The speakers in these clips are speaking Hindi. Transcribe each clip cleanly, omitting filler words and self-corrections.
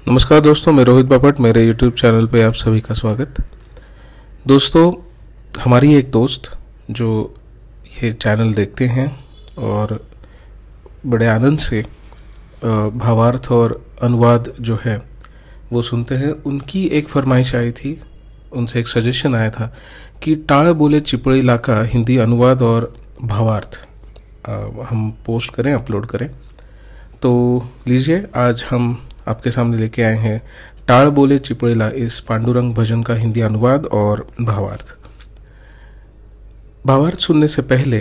नमस्कार दोस्तों, मैं रोहित बापट। मेरे YouTube चैनल पे आप सभी का स्वागत। दोस्तों, हमारी एक दोस्त जो ये चैनल देखते हैं और बड़े आनंद से भावार्थ और अनुवाद जो है वो सुनते हैं, उनकी एक फरमाइश आई थी, उनसे एक सजेशन आया था कि टाळ बोले चिपळीला का हिंदी अनुवाद और भावार्थ हम पोस्ट करें, अपलोड करें। तो लीजिए, आज हम आपके सामने लेके आए हैं टाळ बोले चिपळीला इस पांडुरंग भजन का हिंदी अनुवाद और भावार्थ। भावार्थ सुनने से पहले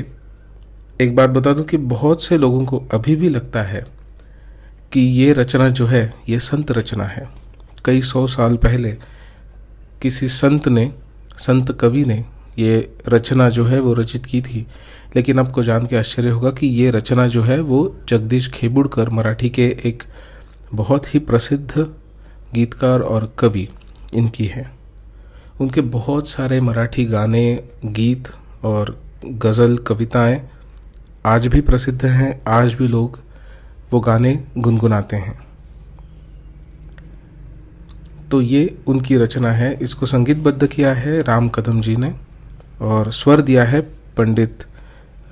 एक बात बता दूं कि बहुत से लोगों को अभी भी लगता है कि ये रचना जो है ये संत रचना है। कई 100 साल पहले किसी संत कवि ने ये रचना जो है वो रचित की थी। लेकिन आपको जान के आश्चर्य होगा कि ये रचना जो है वो जगदीश खेबुड़कर, मराठी के एक बहुत ही प्रसिद्ध गीतकार और कवि इनकी है। उनके बहुत सारे मराठी गाने, गीत और गज़ल कविताएं आज भी प्रसिद्ध हैं। आज भी लोग वो गाने गुनगुनाते हैं। तो ये उनकी रचना है। इसको संगीतबद्ध किया है राम कदम जी ने और स्वर दिया है पंडित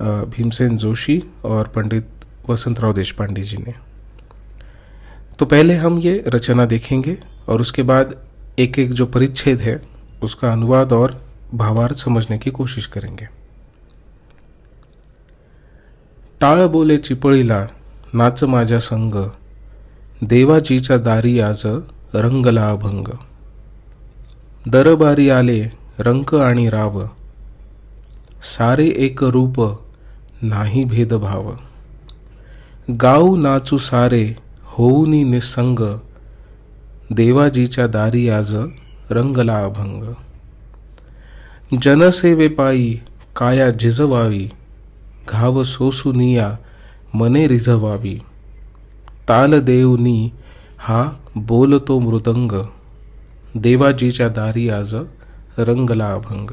भीमसेन जोशी और पंडित वसंतराव देशपांडे जी ने। तो पहले हम ये रचना देखेंगे और उसके बाद एक एक जो परिच्छेद है उसका अनुवाद और भावार्थ समझने की कोशिश करेंगे। टाळ बोले चिपळीला नाच माझ्या संग, देवाजीचा दारी आज रंगला अभंग। दरबारी आले रंक आणि राव, सारे एक रूप नाही भेदभाव। गाऊ नाचू सारे होऊनी निसंग, देवाजीच्या दारी आज रंगला अभंग। जनसेवे पायी काया झिजवावी, घाव सोसुनिया मने रिझवावी। ताल देऊनी हा बोलतो मृदंग, देवाजीच्या दारी आज रंगला अभंग।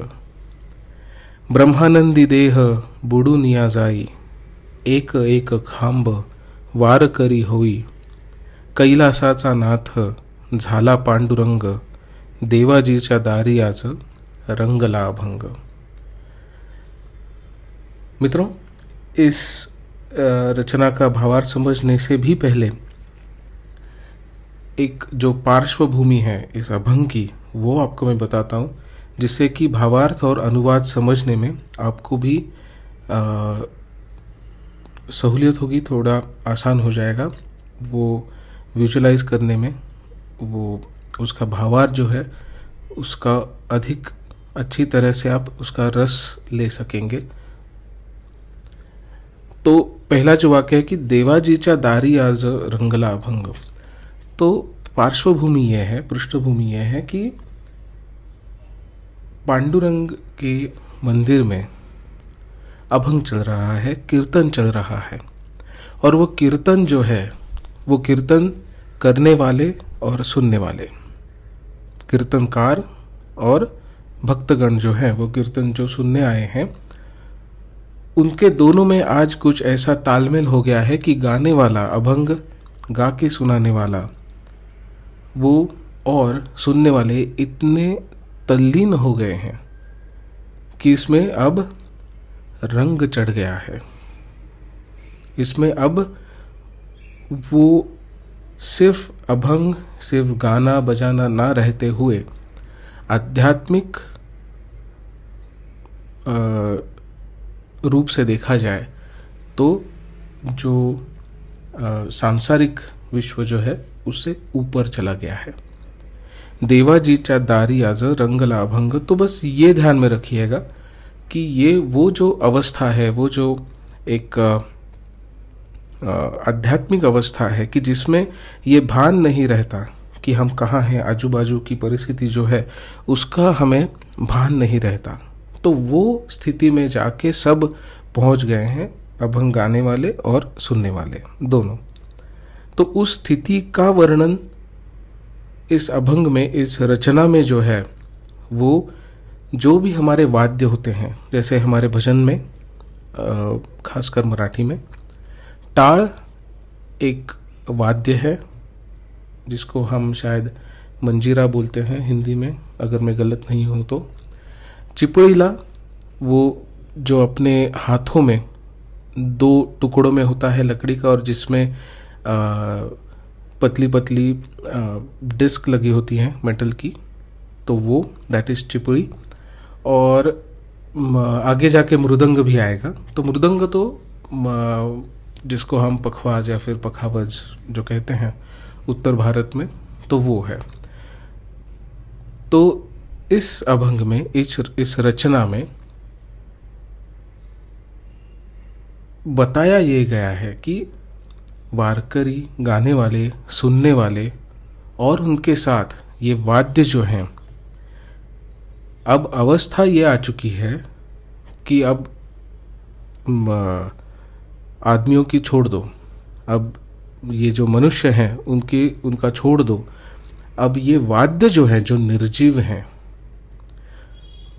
ब्रह्मानंदी देह बुडूनिया जाई, एक एक खांब वार करी होई। कैलासाचा नाथ झाला पांडुरंग, देवाजीच्या दारी आज रंगला अभंग। मित्रों, इस रचना का भावार्थ समझने से भी पहले एक जो पार्श्वभूमि है इस अभंग की वो आपको मैं बताता हूँ, जिससे कि भावार्थ और अनुवाद समझने में आपको भी सहूलियत होगी, थोड़ा आसान हो जाएगा वो विजुलाइज करने में। वो उसका भावार्थ जो है उसका अधिक अच्छी तरह से आप उसका रस ले सकेंगे। तो पहला जो वाक्य है कि देवाजीच्या दारी आज रंगला अभंग, तो पार्श्वभूमि यह है, पृष्ठभूमि यह है कि पांडुरंग के मंदिर में अभंग चल रहा है, कीर्तन चल रहा है। और वो कीर्तन जो है वो कीर्तन करने वाले और सुनने वाले, कीर्तनकार और भक्तगण जो है वो कीर्तन जो सुनने आए हैं, उनके दोनों में आज कुछ ऐसा तालमेल हो गया है कि गाने वाला, अभंग गा के सुनाने वाला वो और सुनने वाले इतने तल्लीन हो गए हैं कि इसमें अब रंग चढ़ गया है। इसमें अब वो सिर्फ अभंग, सिर्फ गाना बजाना ना रहते हुए आध्यात्मिक रूप से देखा जाए तो जो सांसारिक विश्व जो है उससे ऊपर चला गया है। देवाजीच्या दारी आज रंगला अभंग, तो बस ये ध्यान में रखिएगा कि ये वो जो अवस्था है, वो जो एक आध्यात्मिक अवस्था है कि जिसमें ये भान नहीं रहता कि हम कहाँ हैं, आजू बाजू की परिस्थिति जो है उसका हमें भान नहीं रहता। तो वो स्थिति में जाके सब पहुंच गए हैं, अभंग गाने वाले और सुनने वाले दोनों। तो उस स्थिति का वर्णन इस अभंग में, इस रचना में जो है वो जो भी हमारे वाद्य होते हैं, जैसे हमारे भजन में खासकर मराठी में टाळ एक वाद्य है जिसको हम शायद मंजीरा बोलते हैं हिंदी में, अगर मैं गलत नहीं हूँ तो। चिपड़ीला वो जो अपने हाथों में 2 टुकड़ों में होता है लकड़ी का, और जिसमें पतली पतली डिस्क लगी होती हैं मेटल की, तो वो दैट इज चिपड़ी। और आगे जाके मृदंग भी आएगा। तो मृदंग तो जिसको हम पखवाज या फिर पखावज जो कहते हैं उत्तर भारत में, तो वो है। तो इस अभंग में, इस रचना में बताया ये गया है कि वारकरी, गाने वाले, सुनने वाले और उनके साथ ये वाद्य जो हैं, अब अवस्था ये आ चुकी है कि अब आदमियों की छोड़ दो, अब ये जो मनुष्य हैं उनका छोड़ दो। अब ये वाद्य जो हैं, जो निर्जीव हैं,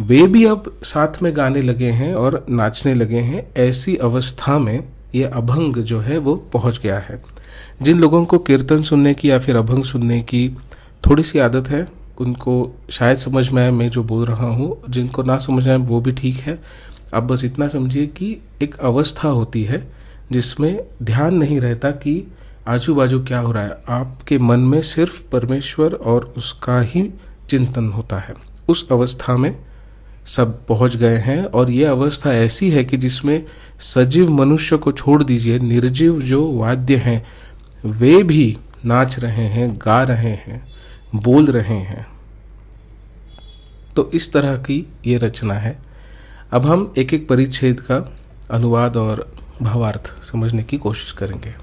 वे भी अब साथ में गाने लगे हैं और नाचने लगे हैं। ऐसी अवस्था में ये अभंग जो है वो पहुंच गया है। जिन लोगों को कीर्तन सुनने की या फिर अभंग सुनने की थोड़ी सी आदत है, उनको शायद समझ में आए मैं जो बोल रहा हूँ। जिनको ना समझ आए वो भी ठीक है। आप बस इतना समझिए कि एक अवस्था होती है जिसमें ध्यान नहीं रहता कि आजू बाजू क्या हो रहा है। आपके मन में सिर्फ परमेश्वर और उसका ही चिंतन होता है। उस अवस्था में सब पहुंच गए हैं। और ये अवस्था ऐसी है कि जिसमें सजीव मनुष्य को छोड़ दीजिए, निर्जीव जो वाद्य हैं वे भी नाच रहे हैं, गा रहे हैं, बोल रहे हैं। तो इस तरह की ये रचना है। अब हम एक एक परिच्छेद का अनुवाद और भावार्थ समझने की कोशिश करेंगे।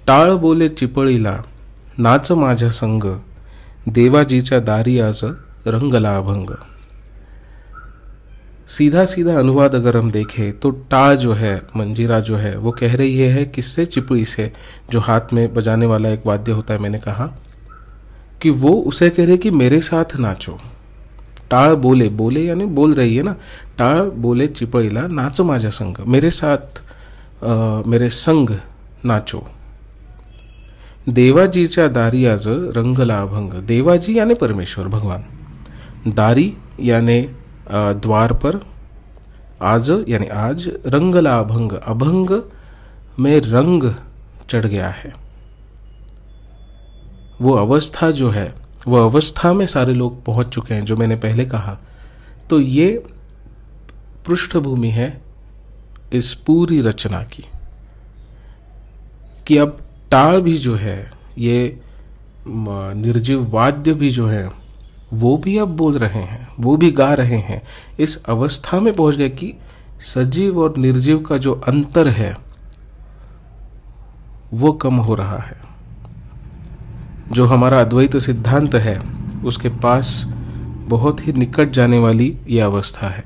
टाळ बोले चिपळीला, नाच माझ्या संग, देवाजीच्या दारी आज रंगला अभंग। सीधा सीधा अनुवाद अगर हम देखें तो टाळ जो है, मंजीरा जो है, वो कह रही है किससे? चिपड़ी से, जो हाथ में बजाने वाला एक वाद्य होता है। मैंने कहा कि वो उसे कह रहे कि मेरे साथ नाचो। टाळ बोले, बोले यानी बोल रही है ना। टाळ बोले चिपळीला, नाच माझ्या संग, मेरे साथ मेरे संग नाचो। देवाजीच्या दारी आज रंगला अभंग। देवाजी यानी परमेश्वर भगवान, दारी यानी द्वार पर, आज यानी आज, रंगला अभंग, अभंग में रंग चढ़ गया है। वो अवस्था जो है, वो अवस्था में सारे लोग पहुंच चुके हैं, जो मैंने पहले कहा। तो ये पृष्ठभूमि है इस पूरी रचना की कि अब टाळ भी जो है, ये निर्जीव वाद्य भी जो है, वो भी अब बोल रहे हैं, वो भी गा रहे हैं। इस अवस्था में पहुंच गए कि सजीव और निर्जीव का जो अंतर है वो कम हो रहा है। जो हमारा अद्वैत सिद्धांत है उसके पास बहुत ही निकट जाने वाली ये अवस्था है,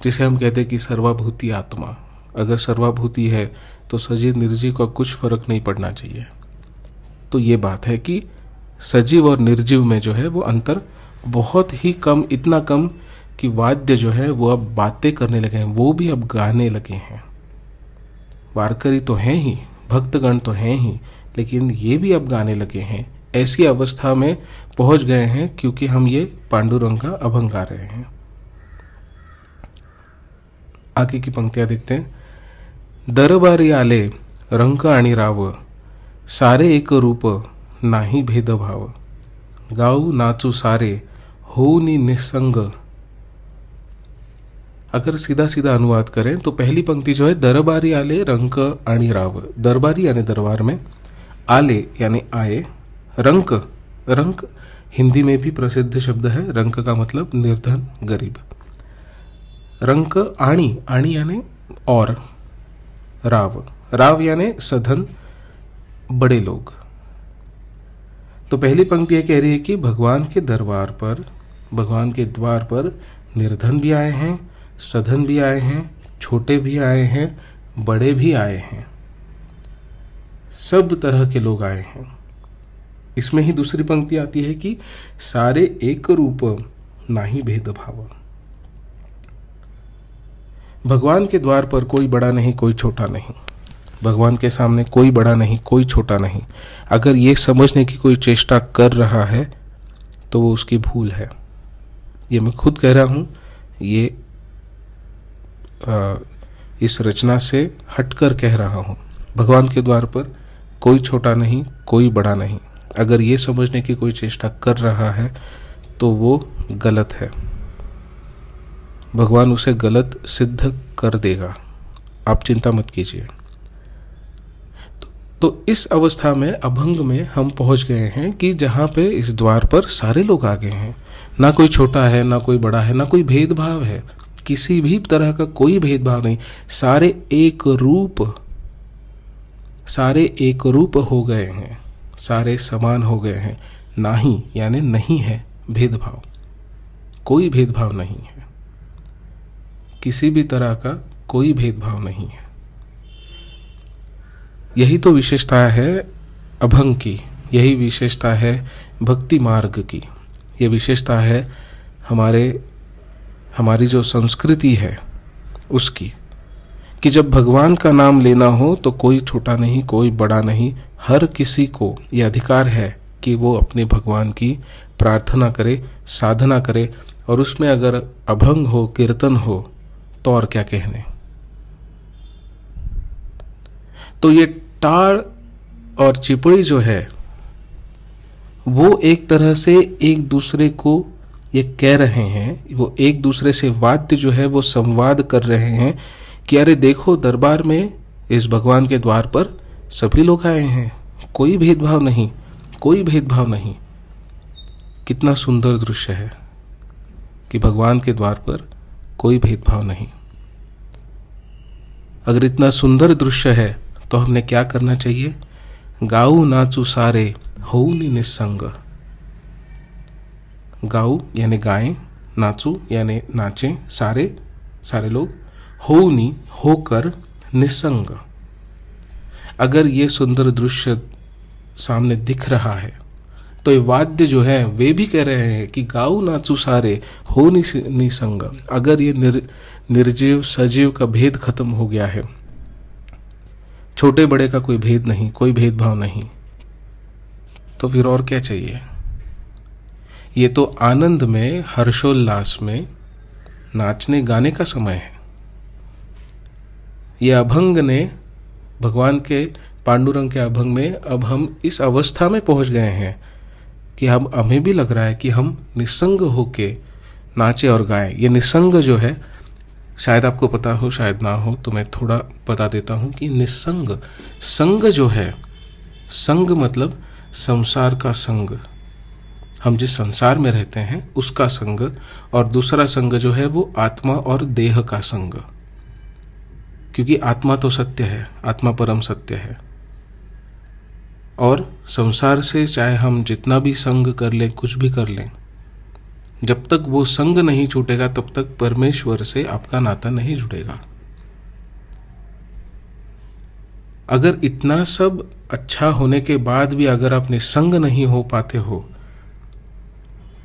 जिसे हम कहते हैं कि सर्वाभूति आत्मा। अगर सर्वाभूति है तो सजीव निर्जीव का कुछ फर्क नहीं पड़ना चाहिए। तो ये बात है कि सजीव और निर्जीव में जो है वो अंतर बहुत ही कम, इतना कम कि वाद्य जो है वो अब बातें करने लगे हैं, वो भी अब गाने लगे हैं। वारकरी तो हैं ही, भक्तगण तो हैं ही, लेकिन ये भी अब गाने लगे हैं। ऐसी अवस्था में पहुंच गए हैं क्योंकि हम ये पांडुरंग का अभंग गा रहे हैं। आगे की पंक्तियां देखते हैं। दरबारी आले रंक आणि राव, सारे एक रूप नाही भेदभाव, गाऊ नाचू सारे होनी निसंग। अगर सीधा सीधा अनुवाद करें तो पहली पंक्ति जो है, दरबारी आले रंक आणि राव। दरबारी यानी दरबार में, आले यानी आए, रंक, रंक हिंदी में भी प्रसिद्ध शब्द है। रंक का मतलब निर्धन, गरीब। रंक आणी, आणी यानी और, राव, राव यानी सधन, बड़े लोग। तो पहली पंक्ति यह कह रही है कि भगवान के दरबार पर, भगवान के द्वार पर निर्धन भी आए हैं, सधन भी आए हैं, छोटे भी आए हैं, बड़े भी आए हैं, सब तरह के लोग आए हैं। इसमें ही दूसरी पंक्ति आती है कि सारे एक रूप नाही भेदभाव। भगवान के द्वार पर कोई बड़ा नहीं, कोई छोटा नहीं, भगवान के सामने कोई बड़ा नहीं, कोई छोटा नहीं। अगर ये समझने की कोई चेष्टा कर रहा है तो वो उसकी भूल है। ये मैं खुद कह रहा हूँ, ये इस रचना से हटकर कह रहा हूँ। भगवान के द्वार पर कोई छोटा नहीं, कोई बड़ा नहीं। अगर ये समझने की कोई चेष्टा कर रहा है तो वो गलत है। भगवान उसे गलत सिद्ध कर देगा, आप चिंता मत कीजिए। तो इस अवस्था में, अभंग में हम पहुंच गए हैं कि जहां पे इस द्वार पर सारे लोग आ गए हैं। ना कोई छोटा है, ना कोई बड़ा है, ना कोई भेदभाव है, किसी भी तरह का कोई भेदभाव नहीं। सारे एक रूप हो गए हैं, सारे समान हो गए हैं। नहीं यानी नहीं है भेदभाव, कोई भेदभाव नहीं है, किसी भी तरह का कोई भेदभाव नहीं है। यही तो विशेषता है अभंग की, यही विशेषता है भक्ति मार्ग की, यह विशेषता है हमारी जो संस्कृति है उसकी, कि जब भगवान का नाम लेना हो तो कोई छोटा नहीं, कोई बड़ा नहीं, हर किसी को यह अधिकार है कि वो अपने भगवान की प्रार्थना करे, साधना करे। और उसमें अगर अभंग हो, कीर्तन हो, तो और क्या कहने। तो ये टाड़ और चिपड़ी जो है वो एक तरह से एक दूसरे को ये कह रहे हैं, वो एक दूसरे से वाद्य जो है वो संवाद कर रहे हैं कि अरे देखो, दरबार में इस भगवान के द्वार पर सभी लोग आए हैं, कोई भेदभाव नहीं, कोई भेदभाव नहीं। कितना सुंदर दृश्य है कि भगवान के द्वार पर कोई भेदभाव नहीं। अगर इतना सुंदर दृश्य है तो हमने क्या करना चाहिए? गाऊ नाचू सारे होऊनी निस्संग। गाऊ यानी गाएं, नाचू यानी नाचें, सारे लोग, होऊनी होकर, निस्संग। अगर ये सुंदर दृश्य सामने दिख रहा है तो ये वाद्य जो है वे भी कह रहे हैं कि गाऊ नाचू सारे हो निसंग। अगर ये निर्जीव सजीव का भेद खत्म हो गया है, छोटे बड़े का कोई भेद नहीं, कोई भेदभाव नहीं, तो फिर और क्या चाहिए? ये तो आनंद में, हर्षोल्लास में नाचने गाने का समय है। ये अभंग ने, भगवान के पांडुरंग के अभंग में अब हम इस अवस्था में पहुंच गए हैं कि हमें भी लग रहा है कि हम निसंग होके नाचे और गाएं। ये निसंग जो है, शायद आपको पता हो, शायद ना हो, तो मैं थोड़ा बता देता हूं कि निसंग, संग जो है, संग मतलब संसार का संग, हम जिस संसार में रहते हैं उसका संग, और दूसरा संग जो है वो आत्मा और देह का संग, क्योंकि आत्मा तो सत्य है, आत्मा परम सत्य है। और संसार से चाहे हम जितना भी संग कर लें, कुछ भी कर लें, जब तक वो संग नहीं छूटेगा तब तक परमेश्वर से आपका नाता नहीं जुड़ेगा। अगर इतना सब अच्छा होने के बाद भी अगर आप निसंग नहीं हो पाते हो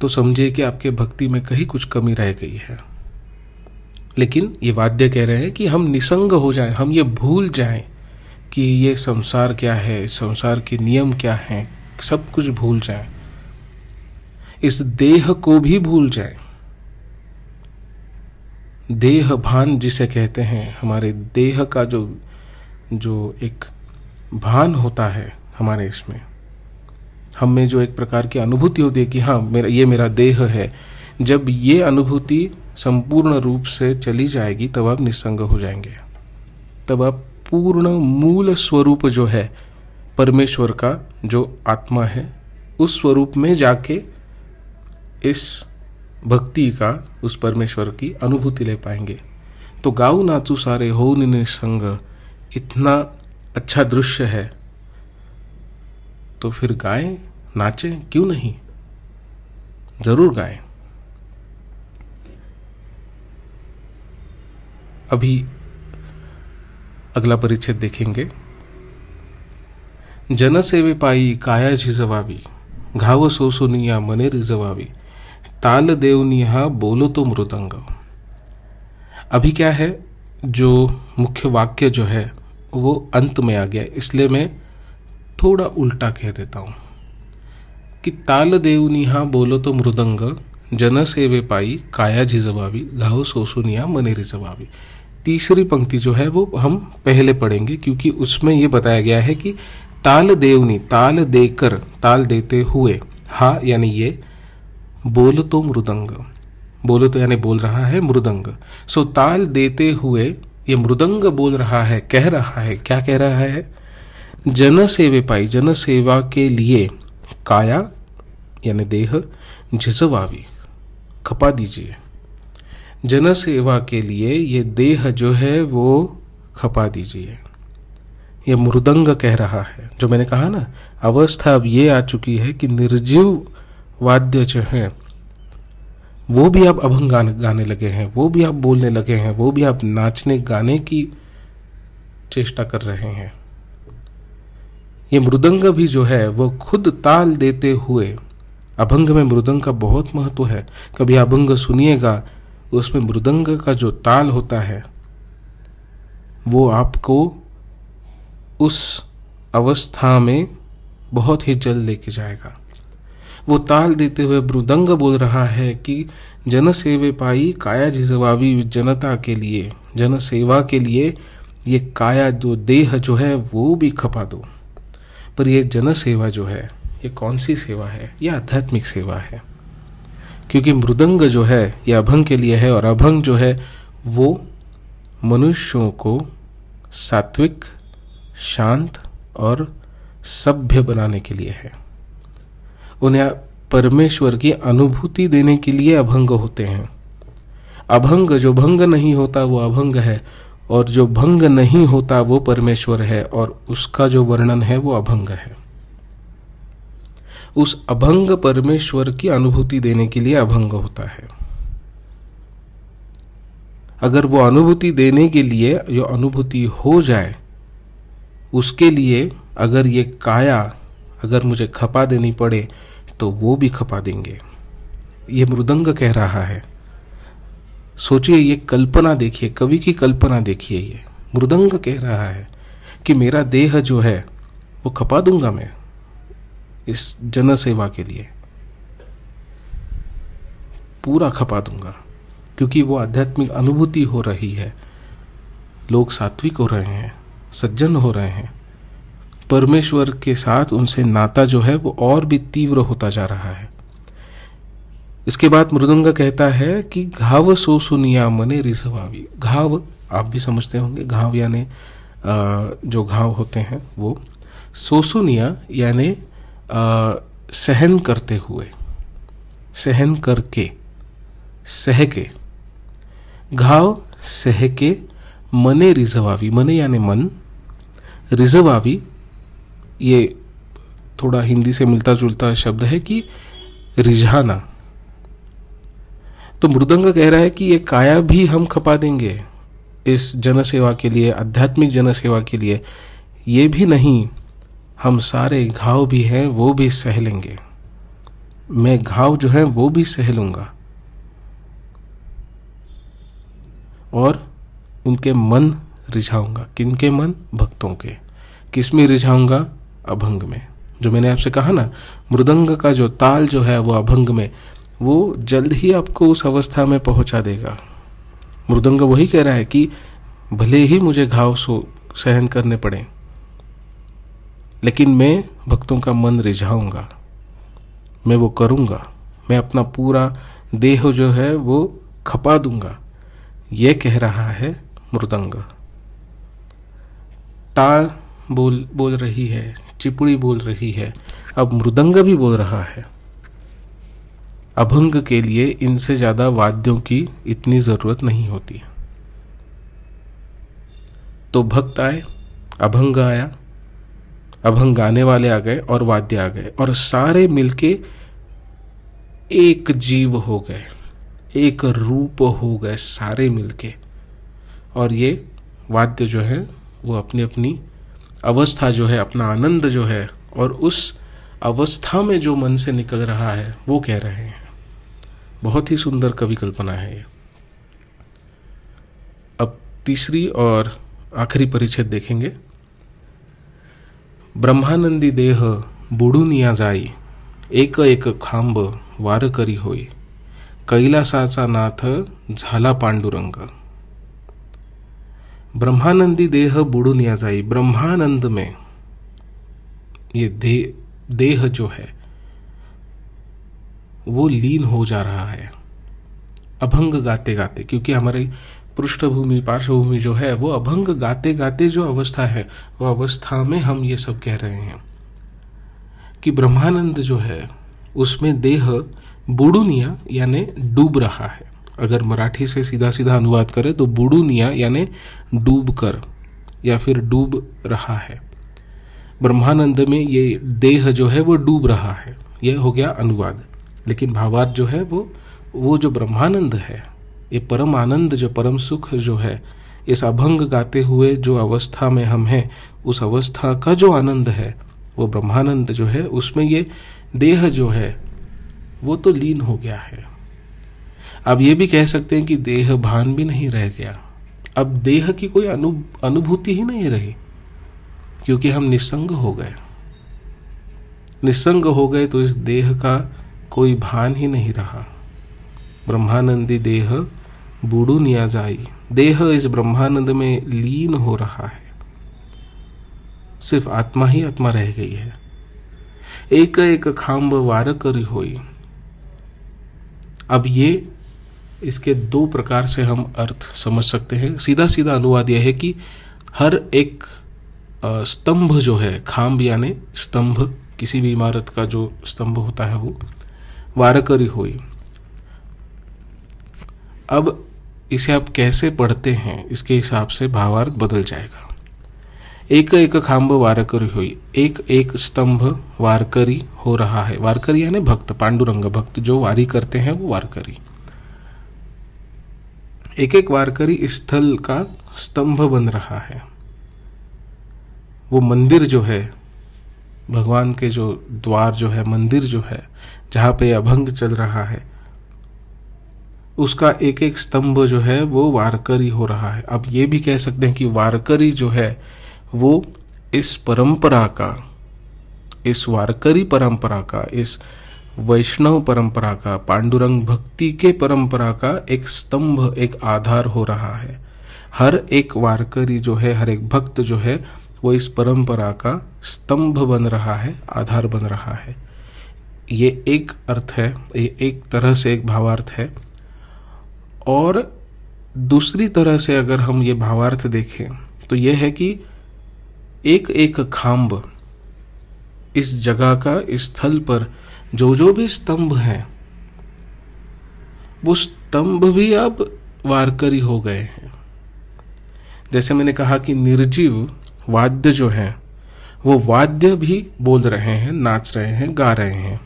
तो समझिए कि आपके भक्ति में कहीं कुछ कमी रह गई है। लेकिन ये वाद्य कह रहे हैं कि हम निसंग हो जाएं, हम ये भूल जाएं कि ये संसार क्या है, संसार के नियम क्या हैं, सब कुछ भूल जाएं, इस देह को भी भूल जाएं। देह भान जिसे कहते हैं, हमारे देह का जो एक भान होता है हमारे इसमें, हम में जो एक प्रकार की अनुभूति होती है कि हाँ ये मेरा देह है, जब ये अनुभूति संपूर्ण रूप से चली जाएगी तब आप निसंग हो जाएंगे। तब आप पूर्ण मूल स्वरूप जो है परमेश्वर का, जो आत्मा है, उस स्वरूप में जाके इस भक्ति का, उस परमेश्वर की अनुभूति ले पाएंगे। तो गाऊ नाचू सारे हो निसंग, इतना अच्छा दृश्य है तो फिर गाएं, नाचें, क्यों नहीं, जरूर गाएं। अभी अगला परिच्छेद देखेंगे। जन सेवे पायी काया झिजवावी, घाव सोसुनिया मने रिजवावी, ताल देवनिया बोलो तो मृदंग। अभी क्या है, जो मुख्य वाक्य जो है वो अंत में आ गया, इसलिए मैं थोड़ा उल्टा कह देता हूं कि ताल देवनिहा बोलो तो मृदंग, जन सेवे पाई काया झिजवावी, घाव सोसुनिया मने रिजवावी। तीसरी पंक्ति जो है वो हम पहले पढ़ेंगे, क्योंकि उसमें ये बताया गया है कि ताल देवनी, ताल देकर, ताल देते हुए, हा यानी ये, बोल तो मृदंग, बोलो तो यानी बोल रहा है मृदंग। सो ताल देते हुए ये मृदंग बोल रहा है, कह रहा है, क्या कह रहा है? जन सेवे पाई, जन सेवा के लिए, काया यानी देह, झिजवावी खपा दीजिए। जन सेवा के लिए ये देह जो है वो खपा दीजिए। ये मृदंग कह रहा है। जो मैंने कहा ना, अवस्था अब ये आ चुकी है कि निर्जीव वाद्य जो है वो भी आप अभंग गाने लगे हैं, वो भी आप बोलने लगे हैं, वो भी आप नाचने गाने की चेष्टा कर रहे हैं। ये मृदंग भी जो है वो खुद ताल देते हुए, अभंग में मृदंग का बहुत महत्व है। कभी अभंग सुनिएगा, उसमें मृदंग का जो ताल होता है वो आपको उस अवस्था में बहुत ही जल्द लेके जाएगा। वो ताल देते हुए मृदंग बोल रहा है कि जन सेवे पाई काया झिजवावी, जनता के लिए, जन सेवा के लिए ये काया जो देह जो है वो भी खपा दो। पर ये जन सेवा जो है ये कौन सी सेवा है? ये आध्यात्मिक सेवा है, क्योंकि मृदंग जो है ये अभंग के लिए है, और अभंग जो है वो मनुष्यों को सात्विक, शांत और सभ्य बनाने के लिए है। उन्हें परमेश्वर की अनुभूति देने के लिए अभंग होते हैं। अभंग, जो भंग नहीं होता वो अभंग है, और जो भंग नहीं होता वो परमेश्वर है, और उसका जो वर्णन है वो अभंग है। उस अभंग परमेश्वर की अनुभूति देने के लिए अभंग होता है। अगर वो अनुभूति देने के लिए जो अनुभूति हो जाए, उसके लिए अगर ये काया अगर मुझे खपा देनी पड़े तो वो भी खपा देंगे। ये मृदंग कह रहा है। सोचिए, ये कल्पना देखिए, कवि की कल्पना देखिए। ये मृदंग कह रहा है कि मेरा देह जो है वो खपा दूंगा मैं इस जन सेवा के लिए, पूरा खपा दूंगा, क्योंकि वो आध्यात्मिक अनुभूति हो रही है। लोग सात्विक हो रहे हैं, सज्जन हो रहे हैं, परमेश्वर के साथ उनसे नाता जो है वो और भी तीव्र होता जा रहा है। इसके बाद मृदंग कहता है कि घाव सो सुनिया मने रिसवावी। घाव आप भी समझते होंगे, घाव यानी जो घाव होते हैं वो, सोसुनिया यानी सहन करते हुए, सहन करके, सह के, घाव सह के, मने रिजवावी, मने यानी मन, रिजवावी ये थोड़ा हिंदी से मिलता जुलता शब्द है कि रिझाना। तो मृदंग कह रहा है कि ये काया भी हम खपा देंगे इस जनसेवा के लिए, आध्यात्मिक जनसेवा के लिए। ये भी नहीं, हम सारे घाव भी हैं वो भी सह लेंगे। मैं घाव जो है वो भी सह लूंगा, और उनके मन रिझाऊंगा। किनके मन? भक्तों के। किसमें रिझाऊंगा? अभंग में। जो मैंने आपसे कहा ना, मृदंग का जो ताल जो है वो अभंग में, वो जल्द ही आपको उस अवस्था में पहुंचा देगा। मृदंग वही कह रहा है कि भले ही मुझे घाव सहन करने पड़े, लेकिन मैं भक्तों का मन रिझाऊंगा, मैं वो करूंगा, मैं अपना पूरा देह जो है वो खपा दूंगा। ये कह रहा है मृदंग। ताल बोल रही है, चिपड़ी बोल रही है, अब मृदंग भी बोल रहा है। अभंग के लिए इनसे ज्यादा वाद्यों की इतनी जरूरत नहीं होती। तो भक्त आए, अभंग आया, अभंग गाने वाले आ गए और वाद्य आ गए, और सारे मिलके एक जीव हो गए, एक रूप हो गए सारे मिलके। और ये वाद्य जो है वो अपनी अपनी अवस्था जो है, अपना आनंद जो है, और उस अवस्था में जो मन से निकल रहा है वो कह रहे हैं। बहुत ही सुंदर कवि कल्पना है ये। अब तीसरी और आखिरी परिच्छेद देखेंगे। ब्रह्मानंदी देह बुडून या जाई, एक एक खांब वार करी होई, कैलासाचा नाथ झाला पांडुरंग। ब्रह्मानंदी देह बुडून या जाई, ब्रह्मानंद में ये देह जो है वो लीन हो जा रहा है अभंग गाते गाते, क्योंकि हमारी पृष्ठभूमि पार्श्वभूमि जो है वो अभंग गाते गाते जो अवस्था है वो अवस्था में हम ये सब कह रहे हैं कि ब्रह्मानंद जो है उसमें देह बुडुनिया यानी डूब रहा है। अगर मराठी से सीधा सीधा अनुवाद करें तो बुडुनिया यानी डूब कर या फिर डूब रहा है। ब्रह्मानंद में ये देह जो है वो डूब रहा है, यह हो गया अनुवाद। लेकिन भावार्थ जो है वो जो ब्रह्मानंद है, ये परम आनंद जो परम सुख जो है, इस अभंग गाते हुए जो अवस्था में हम हैं उस अवस्था का जो आनंद है वो ब्रह्मानंद जो है, उसमें ये देह जो है वो तो लीन हो गया है। अब ये भी कह सकते हैं कि देह भान भी नहीं रह गया, अब देह की कोई अनुभूति ही नहीं रही, क्योंकि हम निस्संग हो गए। निस्संग हो गए तो इस देह का कोई भान ही नहीं रहा। ब्रह्मानंदी देह बुडून या जाई, देह इस ब्रह्मानंद में लीन हो रहा है, सिर्फ आत्मा ही आत्मा रह गई है। एक एक खांब वार करी होई। अब ये इसके दो प्रकार से हम अर्थ समझ सकते हैं। सीधा सीधा अनुवाद यह है कि हर एक स्तंभ जो है, खांब यानी स्तंभ, किसी भी इमारत का जो स्तंभ होता है वो वार करी होई। अब इसे आप कैसे पढ़ते हैं इसके हिसाब से भावार्थ बदल जाएगा। एक एक खांब वारकरी हुई, एक एक स्तंभ वारकरी हो रहा है। वारकरी यानी भक्त, पांडुरंग भक्त जो वारी करते हैं वो वारकरी। एक एक वारकरी स्थल का स्तंभ बन रहा है। वो मंदिर जो है, भगवान के जो द्वार जो है, मंदिर जो है जहां पे अभंग चल रहा है, उसका एक एक स्तंभ जो है वो वारकरी हो रहा है। अब ये भी कह सकते हैं कि वारकरी जो है वो इस परंपरा का, इस वारकरी परंपरा का, इस वैष्णव परंपरा का, पांडुरंग भक्ति के परंपरा का एक स्तंभ, एक आधार हो रहा है। हर एक वारकरी जो है, हर एक भक्त जो है वो इस परंपरा का स्तंभ बन रहा है, आधार बन रहा है। ये एक अर्थ है, ये एक तरह से एक भावार्थ है। और दूसरी तरह से अगर हम ये भावार्थ देखें तो यह है कि एक एक खांब, इस जगह का, इस स्थल पर जो भी स्तंभ हैं वो स्तंभ भी अब वारकरी हो गए हैं। जैसे मैंने कहा कि निर्जीव वाद्य जो है वो वाद्य भी बोल रहे हैं, नाच रहे हैं, गा रहे हैं,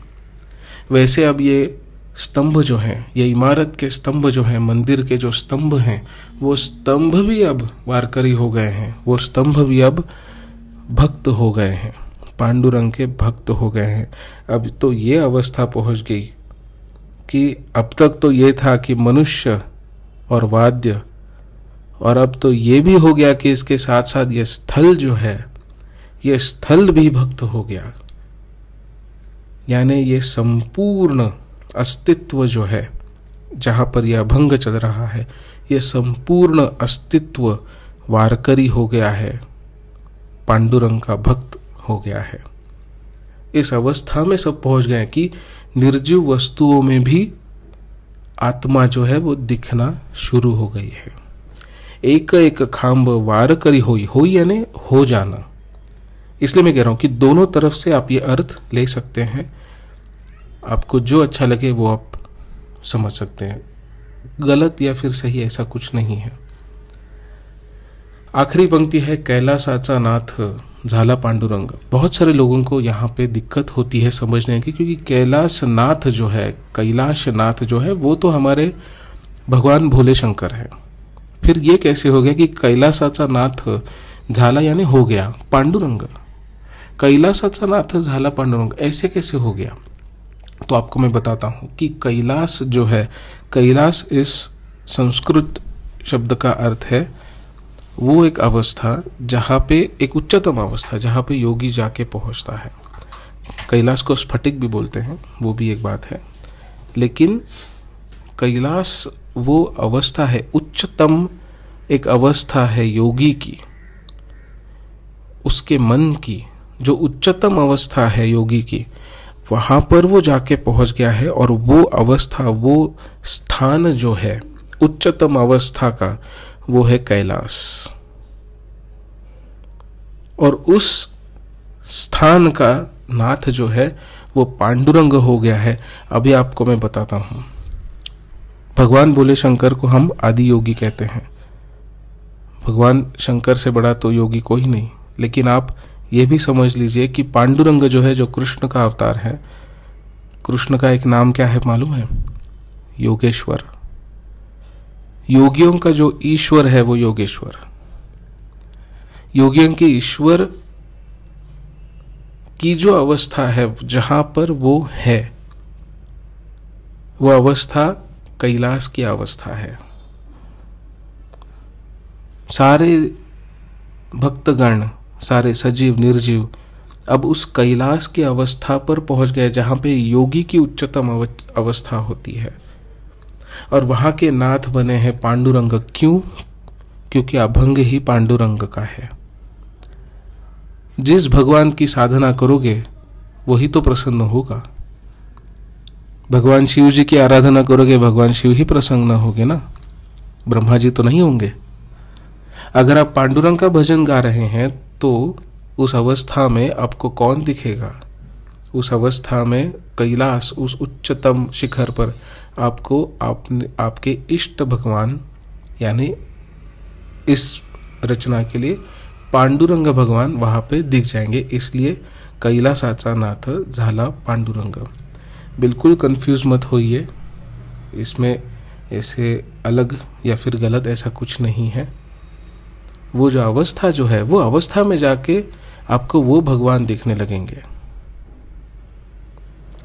वैसे अब ये स्तंभ जो हैं, ये इमारत के स्तंभ जो हैं, मंदिर के जो स्तंभ हैं, वो स्तंभ भी अब वारकरी हो गए हैं। वो स्तंभ भी अब भक्त हो गए हैं, पांडुरंग के भक्त हो गए हैं। अब तो ये अवस्था पहुंच गई कि अब तक तो ये था कि मनुष्य और वाद्य, और अब तो ये भी हो गया कि इसके साथ साथ ये स्थल जो है, ये स्थल भी भक्त हो गया। यानी ये संपूर्ण अस्तित्व जो है, जहां पर यह अभंग चल रहा है, ये संपूर्ण अस्तित्व वारकरी हो गया है, पांडुरंग का भक्त हो गया है। इस अवस्था में सब पहुंच गए कि निर्जीव वस्तुओं में भी आत्मा जो है वो दिखना शुरू हो गई है। एक एक खांब वारकरी होई, होई यानी हो जाना। इसलिए मैं कह रहा हूं कि दोनों तरफ से आप ये अर्थ ले सकते हैं, आपको जो अच्छा लगे वो आप समझ सकते हैं। गलत या फिर सही ऐसा कुछ नहीं है। आखिरी पंक्ति है, कैलासाचा नाथ झाला पांडुरंग। बहुत सारे लोगों को यहाँ पे दिक्कत होती है समझने की, क्योंकि कैलाश नाथ जो है, कैलाश नाथ जो है वो तो हमारे भगवान भोले शंकर है। फिर ये कैसे हो गया कि कैलासाचा नाथ झाला यानी हो गया पांडुरंग, कैलासाचा नाथ झाला पांडुरंग, ऐसे कैसे हो गया? तो आपको मैं बताता हूं कि कैलाश जो है, कैलाश इस संस्कृत शब्द का अर्थ है वो एक अवस्था जहाँ पे एक उच्चतम अवस्था जहाँ पे योगी जाके पहुँचता है। कैलाश को स्फटिक भी बोलते हैं, वो भी एक बात है, लेकिन कैलाश वो अवस्था है, उच्चतम एक अवस्था है योगी की, उसके मन की जो उच्चतम अवस्था है योगी की, वहां पर वो जाके पहुंच गया है। और वो अवस्था, वो स्थान जो है उच्चतम अवस्था का, वो है कैलाश। और उस स्थान का नाथ जो है वो पांडुरंग हो गया है। अभी आपको मैं बताता हूं। भगवान बोले शंकर को हम आदि योगी कहते हैं। भगवान शंकर से बड़ा तो योगी कोई नहीं। लेकिन आप ये भी समझ लीजिए कि पांडुरंग जो है, जो कृष्ण का अवतार है, कृष्ण का एक नाम क्या है मालूम है? योगेश्वर। योगियों का जो ईश्वर है वो योगेश्वर। योगियों के ईश्वर की जो अवस्था है जहां पर वो है, वो अवस्था कैलाश की अवस्था है। सारे भक्तगण, सारे सजीव निर्जीव अब उस कैलाश की अवस्था पर पहुंच गए जहां पे योगी की उच्चतम अवस्था होती है। और वहां के नाथ बने हैं पांडुरंग। क्यों? क्योंकि अभंग ही पांडुरंग का है। जिस भगवान की साधना करोगे वही तो प्रसन्न होगा। भगवान शिव जी की आराधना करोगे, भगवान शिव ही प्रसन्न होंगे ना, ब्रह्मा जी तो नहीं होंगे। अगर आप पांडुरंग का भजन गा रहे हैं तो उस अवस्था में आपको कौन दिखेगा? उस अवस्था में कैलाश, उस उच्चतम शिखर पर आपको आपके इष्ट भगवान, यानी इस रचना के लिए पांडुरंग भगवान वहां पे दिख जाएंगे। इसलिए कैलासाचा नाथ झाला पांडुरंग। बिल्कुल कंफ्यूज मत होइए, इसमें ऐसे अलग या फिर गलत ऐसा कुछ नहीं है। वो जो अवस्था जो है, वो अवस्था में जाके आपको वो भगवान दिखने लगेंगे।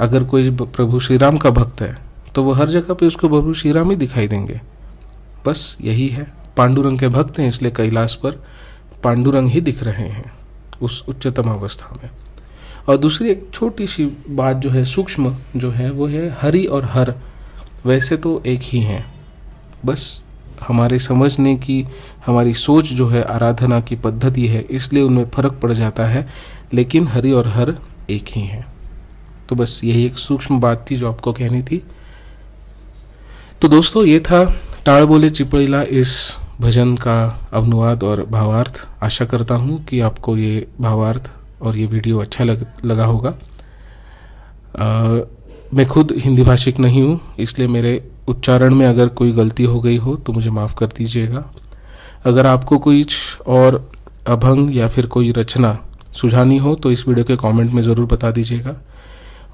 अगर कोई प्रभु श्री राम का भक्त है तो वो हर जगह पे उसको प्रभु श्री राम ही दिखाई देंगे। बस यही है, पांडुरंग के भक्त हैं इसलिए कैलाश पर पांडुरंग ही दिख रहे हैं उस उच्चतम अवस्था में। और दूसरी एक छोटी सी बात जो है, सूक्ष्म जो है, वो है हरि और हर। वैसे तो एक ही हैं, बस हमारे समझने की, हमारी सोच जो है, आराधना की पद्धति है, इसलिए उनमें फर्क पड़ जाता है। लेकिन हरि और हर एक ही हैं। तो बस यही एक सूक्ष्म बात थी जो आपको कहनी थी। तो दोस्तों, ये था टाळ बोले चिपळीला इस भजन का अनुवाद और भावार्थ। आशा करता हूँ कि आपको ये भावार्थ और ये वीडियो अच्छा लगा होगा। मैं खुद हिंदी भाषिक नहीं हूँ, इसलिए मेरे उच्चारण में अगर कोई गलती हो गई हो तो मुझे माफ़ कर दीजिएगा। अगर आपको कुछ और अभंग या फिर कोई रचना सुझानी हो तो इस वीडियो के कमेंट में ज़रूर बता दीजिएगा।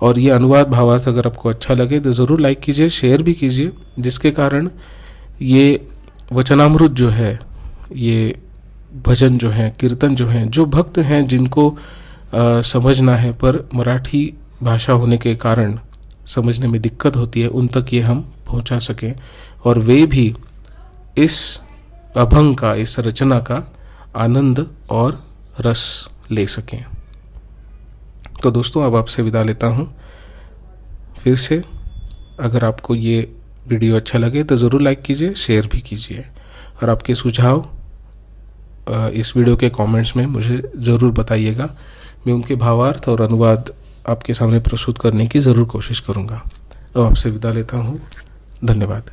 और ये अनुवाद भावार्थ अगर आपको अच्छा लगे तो ज़रूर लाइक कीजिए, शेयर भी कीजिए, जिसके कारण ये वचनामृत जो है, ये भजन जो है, कीर्तन जो है, जो भक्त हैं जिनको समझना है पर मराठी भाषा होने के कारण समझने में दिक्कत होती है, उन तक ये हम पहुंचा सकें और वे भी इस अभंग का, इस रचना का आनंद और रस ले सकें। तो दोस्तों, अब आपसे विदा लेता हूं। फिर से अगर आपको ये वीडियो अच्छा लगे तो ज़रूर लाइक कीजिए, शेयर भी कीजिए और आपके सुझाव इस वीडियो के कमेंट्स में मुझे ज़रूर बताइएगा। मैं उनके भावार्थ और अनुवाद आपके सामने प्रस्तुत करने की ज़रूर कोशिश करूँगा। अब आपसे विदा लेता हूँ। धन्यवाद।